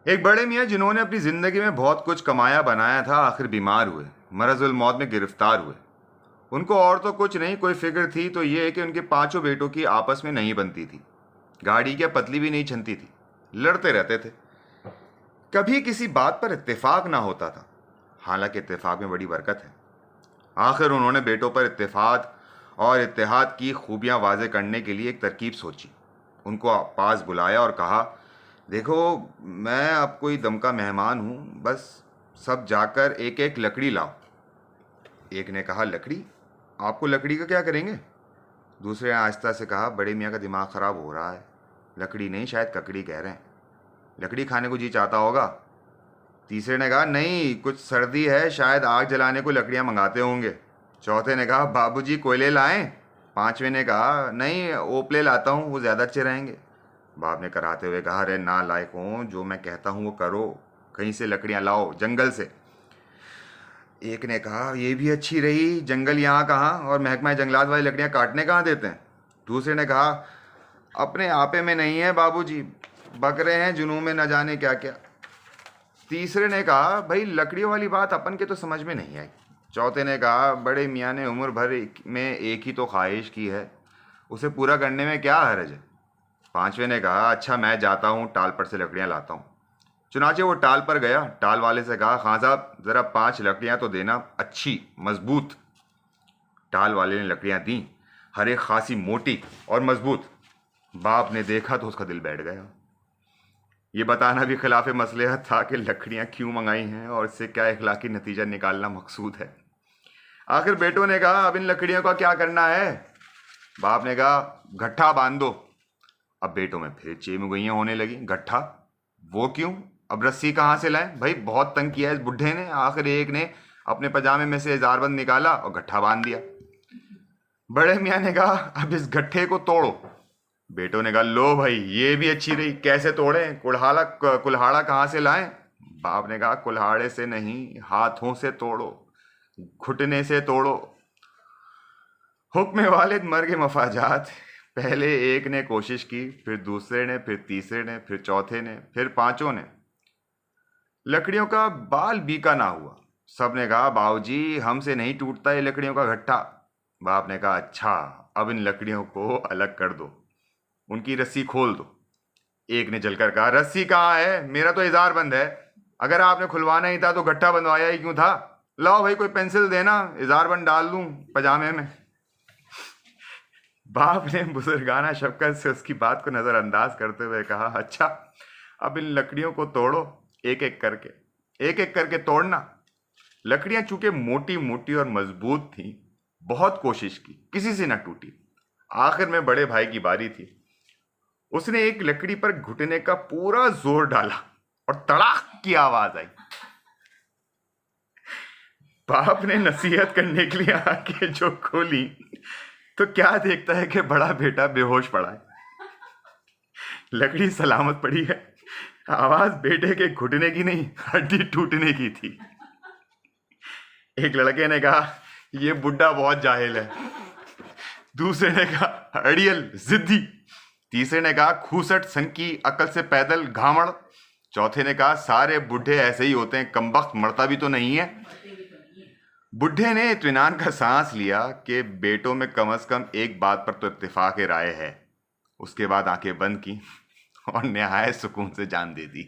एक बड़े मियाँ जिन्होंने अपनी ज़िंदगी में बहुत कुछ कमाया बनाया था, आखिर बीमार हुए, मरज़ुल मौत में गिरफ्तार हुए। उनको और तो कुछ नहीं कोई फिक्र थी, तो ये है कि उनके पांचों बेटों की आपस में नहीं बनती थी। गाड़ी क्या पतली भी नहीं छनती थी, लड़ते रहते थे। कभी किसी बात पर इत्तेफाक ना होता था। हालांकि इत्तेफाक में बड़ी बरकत है। आखिर उन्होंने बेटों पर इत्तेफाक और इत्तेहाद की खूबियां वाजे करने के लिए एक तरकीब सोची। उनको पास बुलाया और कहा, देखो, मैं अब कोई दम का मेहमान हूँ, बस सब जाकर एक एक लकड़ी लाओ। एक ने कहा, लकड़ी? आपको लकड़ी का क्या करेंगे? दूसरे ने आहिस्ता से कहा, बड़े मियाँ का दिमाग ख़राब हो रहा है। लकड़ी नहीं, शायद ककड़ी कह रहे हैं। लकड़ी खाने को जी चाहता होगा। तीसरे ने कहा, नहीं, कुछ सर्दी है, शायद आग जलाने को लकड़ियाँ मंगाते होंगे। चौथे ने कहा, बाबूजी कोयले लाएं? पांचवें ने कहा, नहीं, ओपले लाता हूँ, वो ज़्यादा अच्छे रहेंगे। बाप ने कराते हुए कहा, अरे ना लायक हो, जो मैं कहता हूँ वो करो, कहीं से लकड़ियाँ लाओ, जंगल से। एक ने कहा, ये भी अच्छी रही, जंगल यहाँ कहाँ, और महकमा जंगलात वाली लकड़ियाँ काटने कहाँ देते हैं। दूसरे ने कहा, अपने आपे में नहीं है बाबूजी, बकरे हैं जुनून में न जाने क्या क्या। तीसरे ने कहा, भाई लकड़ियों वाली बात अपन के तो समझ में नहीं आई। चौथे ने कहा, बड़े मियाँ ने उम्र भर में एक ही तो ख्वाहिश की है, उसे पूरा करने में क्या हर्ज है। पांचवें ने कहा, अच्छा मैं जाता हूँ, टाल पर से लकड़ियाँ लाता हूँ। चुनाचे वो टाल पर गया। टाल वाले से कहा, खां साहब ज़रा 5 लकड़ियाँ तो देना, अच्छी मजबूत। टाल वाले ने लकड़ियाँ दी, हर एक खासी मोटी और मजबूत। बाप ने देखा तो उसका दिल बैठ गया। ये बताना भी खिलाफ मसलहत था कि लकड़ियाँ क्यों मंगाई हैं और इससे क्या इखलाकी नतीजा निकालना मकसूद है। आखिर बेटों ने कहा, अब इन लकड़ियों का क्या करना है? बाप ने कहा, गट्ठा बांध दो। अब बेटों में फिर चेमुगैयाँ होने लगी। गट्ठा? वो क्यों? अब रस्सी कहाँ से लाएं? भाई बहुत तंग किया इस बुढ़े ने। आखिर एक ने अपने पजामे में से इजारबंद निकाला और गट्ठा बांध दिया। बड़े मियाँ ने कहा, अब इस गट्ठे को तोड़ो। बेटों ने कहा, लो भाई, ये भी अच्छी रही, कैसे तोड़े? कुल्हाड़ा कहाँ से लाएं? बाप ने कहा, कुल्हाड़े से नहीं, हाथों से तोड़ो, घुटने से तोड़ो। हुक्म वालिद मर्ग मफाजात। पहले एक ने कोशिश की, फिर दूसरे ने, फिर तीसरे ने, फिर चौथे ने, फिर पांचों ने। लकड़ियों का बाल बीका ना हुआ। सब ने कहा, बाबूजी हमसे नहीं टूटता ये लकड़ियों का गट्ठा। बाप ने कहा, अच्छा, अब इन लकड़ियों को अलग कर दो, उनकी रस्सी खोल दो। एक ने जलकर कहा, रस्सी कहाँ है? मेरा तो इजार बंद है। अगर आपने खुलवाना ही था तो गट्ठा बंधवाया ही क्यों था? लाओ भाई कोई पेंसिल देना, इजार बंद डाल दूं पजामे में। बाप ने बुजुर्गाना शफकत से उसकी बात को नजरअंदाज करते हुए कहा, अच्छा, अब इन लकड़ियों को तोड़ो, एक एक करके तोड़ना। लकड़ियां चूंकि मोटी मोटी और मजबूत थीं, बहुत कोशिश की, किसी से न टूटी। आखिर में बड़े भाई की बारी थी। उसने एक लकड़ी पर घुटने का पूरा जोर डाला और तड़ाक की आवाज आई। बाप ने नसीहत करने के लिए आंखें जो खोली तो क्या देखता है कि बड़ा बेटा बेहोश पड़ा है। लकड़ी सलामत पड़ी है। आवाज बेटे के घुटने की नहीं, हड्डी टूटने की थी। एक लड़के ने कहा, यह बुड्ढा बहुत जाहिल है। दूसरे ने कहा, अड़ियल जिद्दी। तीसरे ने कहा, खूसट संकी, अकल से पैदल घामड़। चौथे ने कहा, सारे बुढ़े ऐसे ही होते हैं, कमबख्त, मरता भी तो नहीं है। बुढ़े ने इत्मीनान का सांस लिया कि बेटों में कम से कम एक बात पर तो इत्तेफाक राय है। उसके बाद आंखें बंद की और निहायत सुकून से जान दे दी।